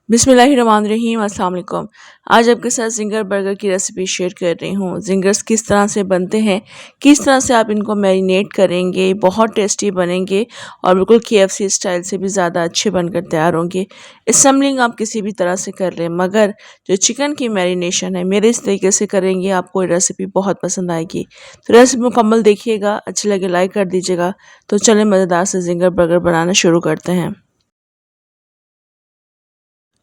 बिस्मिल्लाहिर्रहमानिर्रहीम अस्सलाम वालेकुम। आज आपके साथ ज़िंगर बर्गर की रेसिपी शेयर कर रही हूँ। ज़िंगर्स किस तरह से बनते हैं, किस तरह से आप इनको मैरिनेट करेंगे, बहुत टेस्टी बनेंगे और बिल्कुल केएफसी स्टाइल से भी ज़्यादा अच्छे बनकर तैयार होंगे। असेंबलिंग आप किसी भी तरह से कर लें, मगर जो चिकन की मैरिनेशन है मेरे इस तरीके से करेंगे आपको ये रेसिपी बहुत पसंद आएगी। तो रेसिपी मुकम्मल देखिएगा, अच्छी लगे लाइक कर दीजिएगा। तो चलें मज़ेदार से ज़िंगर बर्गर बनाना शुरू करते हैं।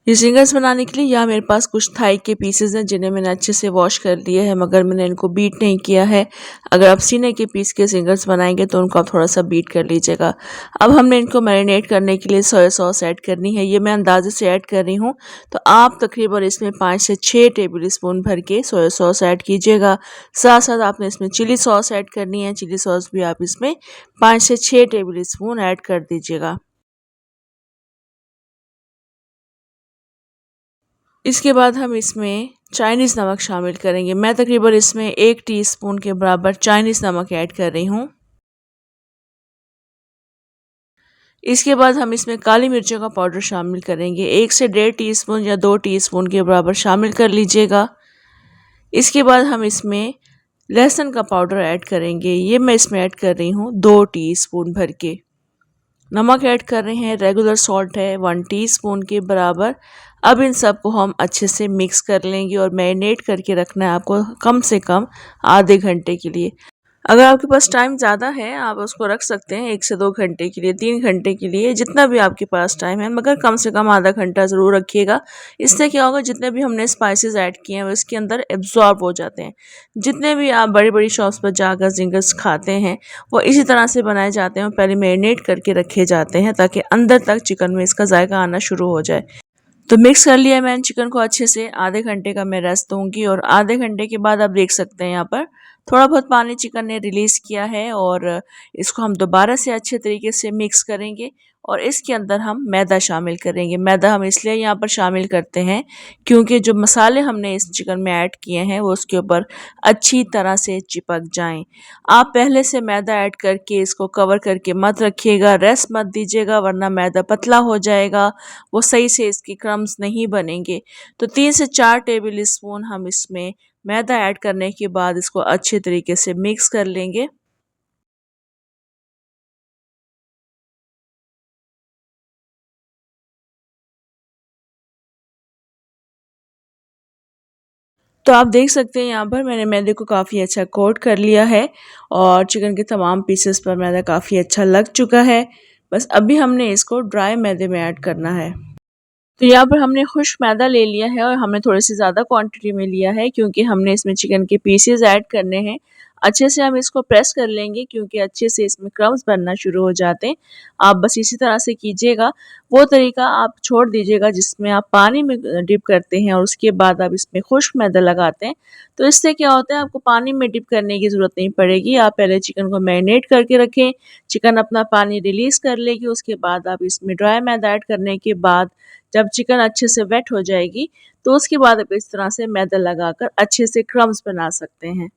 ये फिंगर्स बनाने के लिए यहाँ मेरे पास कुछ थाई के पीसेस हैं जिन्हें मैंने अच्छे से वॉश कर लिया है, मगर मैंने इनको बीट नहीं किया है। अगर आप सीने के पीस के फिंगर्स बनाएंगे तो उनको आप थोड़ा सा बीट कर लीजिएगा। अब हमने इनको मैरिनेट करने के लिए सोया सॉस ऐड करनी है। ये मैं अंदाजे से ऐड कर रही हूँ, तो आप तकरीबन इसमें 5 से 6 टेबल स्पून भर के सोया सॉस ऐड कीजिएगा। साथ साथ आपने इसमें चिली सॉस ऐड करनी है। चिली सॉस भी आप इसमें 5 से 6 टेबल स्पून ऐड कर दीजिएगा। इसके बाद हम इसमें चाइनीज़ नमक शामिल करेंगे। मैं तकरीबन इसमें 1 टीस्पून के बराबर चाइनीज़ नमक ऐड कर रही हूँ। इसके बाद हम इसमें काली मिर्चों का पाउडर शामिल करेंगे। 1 से 1.5 टीस्पून या 2 टीस्पून के बराबर शामिल कर लीजिएगा। इसके बाद हम इसमें लहसुन का पाउडर ऐड करेंगे। ये मैं इसमें ऐड कर रही हूँ 2 टीस्पून भर के। नमक ऐड कर रहे हैं, रेगुलर सॉल्ट है 1 टीस्पून के बराबर। अब इन सब को हम अच्छे से मिक्स कर लेंगे और मैरिनेट करके रखना है आपको कम से कम आधे घंटे के लिए। अगर आपके पास टाइम ज़्यादा है आप उसको रख सकते हैं 1 से 2 घंटे के लिए, 3 घंटे के लिए, जितना भी आपके पास टाइम है, मगर कम से कम आधा घंटा ज़रूर रखिएगा। इससे क्या होगा, जितने भी हमने स्पाइसेस ऐड किए हैं वो इसके अंदर एब्जॉर्ब हो जाते हैं। जितने भी आप बड़ी बड़ी शॉप्स पर जाकर जिंगर्स खाते हैं वो इसी तरह से बनाए जाते हैं, पहले मैरिनेट करके रखे जाते हैं ताकि अंदर तक चिकन में इसका जायका आना शुरू हो जाए। तो मिक्स कर लिया मैंने चिकन को अच्छे से। आधे घंटे का मैं रेस्ट दूंगी और आधे घंटे के बाद आप देख सकते हैं यहाँ पर थोड़ा बहुत पानी चिकन ने रिलीज़ किया है और इसको हम दोबारा से अच्छे तरीके से मिक्स करेंगे और इसके अंदर हम मैदा शामिल करेंगे। मैदा हम इसलिए यहाँ पर शामिल करते हैं क्योंकि जो मसाले हमने इस चिकन में ऐड किए हैं वो उसके ऊपर अच्छी तरह से चिपक जाएं। आप पहले से मैदा ऐड करके इसको कवर करके मत रखिएगा, रेस्ट मत दीजिएगा, वरना मैदा पतला हो जाएगा, वो सही से इसके क्रम्स नहीं बनेंगे। तो 3 से 4 टेबल स्पून हम इसमें मैदा ऐड करने के बाद इसको अच्छे तरीके से मिक्स कर लेंगे। तो आप देख सकते हैं यहाँ पर मैंने मैदे को काफ़ी अच्छा कोट कर लिया है और चिकन के तमाम पीसेस पर मैदा काफ़ी अच्छा लग चुका है। बस अभी हमने इसको ड्राई मैदे में ऐड करना है। तो यहाँ पर हमने खुश्क मैदा ले लिया है और हमने थोड़ी सी ज़्यादा क्वांटिटी में लिया है क्योंकि हमने इसमें चिकन के पीसेस ऐड करने हैं। अच्छे से हम इसको प्रेस कर लेंगे क्योंकि अच्छे से इसमें क्रम्स बनना शुरू हो जाते हैं। आप बस इसी तरह से कीजिएगा। वो तरीका आप छोड़ दीजिएगा जिसमें आप पानी में डिप करते हैं और उसके बाद आप इसमें खुश्क मैदा लगाते हैं। तो इससे क्या होता है, आपको पानी में डिप करने की ज़रूरत नहीं पड़ेगी। आप पहले चिकन को मैरिनेट करके रखें, चिकन अपना पानी रिलीज़ कर लेगी, उसके बाद आप इसमें ड्राई मैदा ऐड करने के बाद जब चिकन अच्छे से वेट हो जाएगी तो उसके बाद आप इस तरह से मैदा लगाकर अच्छे से क्रम्स बना सकते हैं।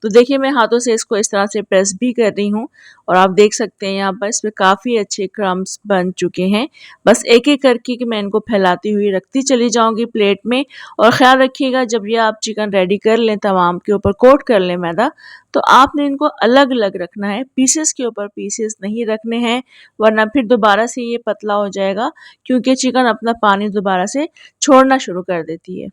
तो देखिए मैं हाथों से इसको इस तरह से प्रेस भी कर रही हूँ और आप देख सकते हैं यहाँ पर इसमें काफ़ी अच्छे क्रम्स बन चुके हैं। बस एक एक करके कि मैं इनको फैलाती हुई रखती चली जाऊँगी प्लेट में। और ख़्याल रखिएगा जब ये आप चिकन रेडी कर लें, तमाम के ऊपर कोट कर लें मैदा, तो आपने इनको अलग अलग रखना है, पीसेस के ऊपर पीसेस नहीं रखने हैं, वरना फिर दोबारा से ये पतला हो जाएगा क्योंकि चिकन अपना पानी दोबारा से छोड़ना शुरू कर देती है।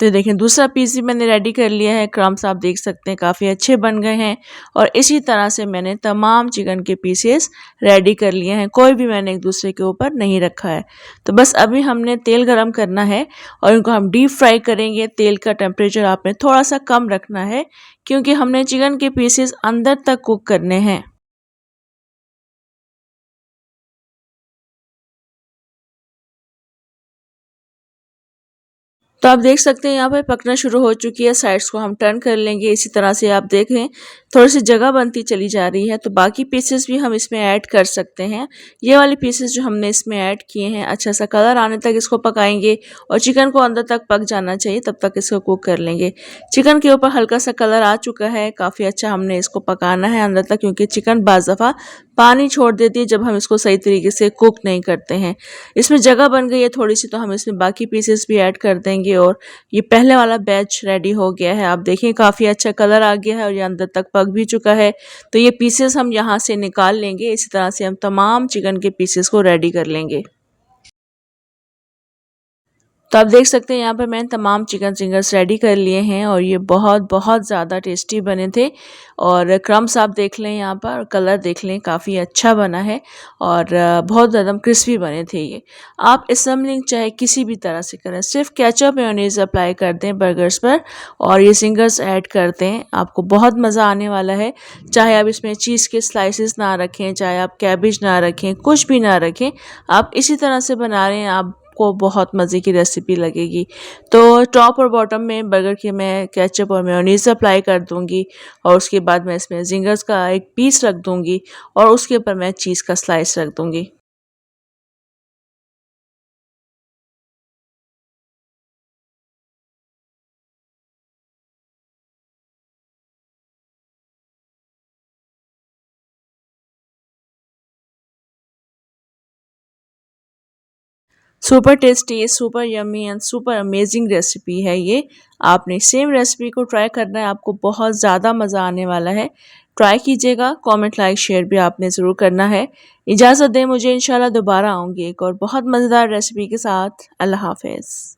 तो देखें दूसरा पीस भी मैंने रेडी कर लिया है। क्रम्स आप देख सकते हैं काफ़ी अच्छे बन गए हैं और इसी तरह से मैंने तमाम चिकन के पीसेस रेडी कर लिए हैं, कोई भी मैंने एक दूसरे के ऊपर नहीं रखा है। तो बस अभी हमने तेल गरम करना है और इनको हम डीप फ्राई करेंगे। तेल का टेम्परेचर आपने थोड़ा सा कम रखना है क्योंकि हमने चिकन के पीसेस अंदर तक कुक करने हैं। तो आप देख सकते हैं यहाँ पे पकना शुरू हो चुकी है। साइड्स को हम टर्न कर लेंगे। इसी तरह से आप देखें थोड़ी सी जगह बनती चली जा रही है, तो बाकी पीसेस भी हम इसमें ऐड कर सकते हैं। ये वाले पीसेस जो हमने इसमें ऐड किए हैं, अच्छा सा कलर आने तक इसको पकाएंगे और चिकन को अंदर तक पक जाना चाहिए, तब तक इसको कुक कर लेंगे। चिकन के ऊपर हल्का सा कलर आ चुका है, काफ़ी अच्छा हमने इसको पकाना है अंदर तक क्योंकि चिकन बाज़ दफ़ा पानी छोड़ देती है जब हम इसको सही तरीके से कुक नहीं करते हैं। इसमें जगह बन गई है थोड़ी सी, तो हम इसमें बाकी पीसेस भी ऐड कर देंगे और ये पहले वाला बैच रेडी हो गया है। आप देखें काफ़ी अच्छा कलर आ गया है और ये अंदर तक पक भी चुका है। तो ये पीसेस हम यहाँ से निकाल लेंगे। इसी तरह से हम तमाम चिकन के पीसेस को रेडी कर लेंगे। तो आप देख सकते हैं यहाँ पर मैंने तमाम चिकन फिंगर्स रेडी कर लिए हैं और ये बहुत बहुत ज़्यादा टेस्टी बने थे। और क्रम्स आप देख लें यहाँ पर, कलर देख लें, काफ़ी अच्छा बना है और बहुत ज़्यादा क्रिस्पी बने थे ये। आप असम्बलिंग चाहे किसी भी तरह से करें, सिर्फ केचप मेयोनीज अप्लाई कर दें बर्गर्स पर और ये फिंगर्स ऐड कर दें, आपको बहुत मज़ा आने वाला है। चाहे आप इसमें चीज़ के स्लाइसेस ना रखें, चाहे आप कैबेज ना रखें, कुछ भी ना रखें, आप इसी तरह से बना रहे हैं, आप को बहुत मज़े की रेसिपी लगेगी। तो टॉप और बॉटम में बर्गर के मैं केचप और मेयोनीज़ अप्लाई कर दूंगी और उसके बाद मैं इसमें जिंगर्स का एक पीस रख दूंगी और उसके ऊपर मैं चीज़ का स्लाइस रख दूंगी। Super tasty, super yummy and super amazing recipe है ये। आपने सेम रेसिपी को ट्राई करना है, आपको बहुत ज़्यादा मज़ा आने वाला है। ट्राई कीजिएगा, कमेंट लाइक शेयर भी आपने ज़रूर करना है। इजाज़त दें मुझे, इंशाल्लाह दोबारा आऊँगी एक और बहुत मज़ेदार रेसिपी के साथ। अल्लाह हाफ़िज़।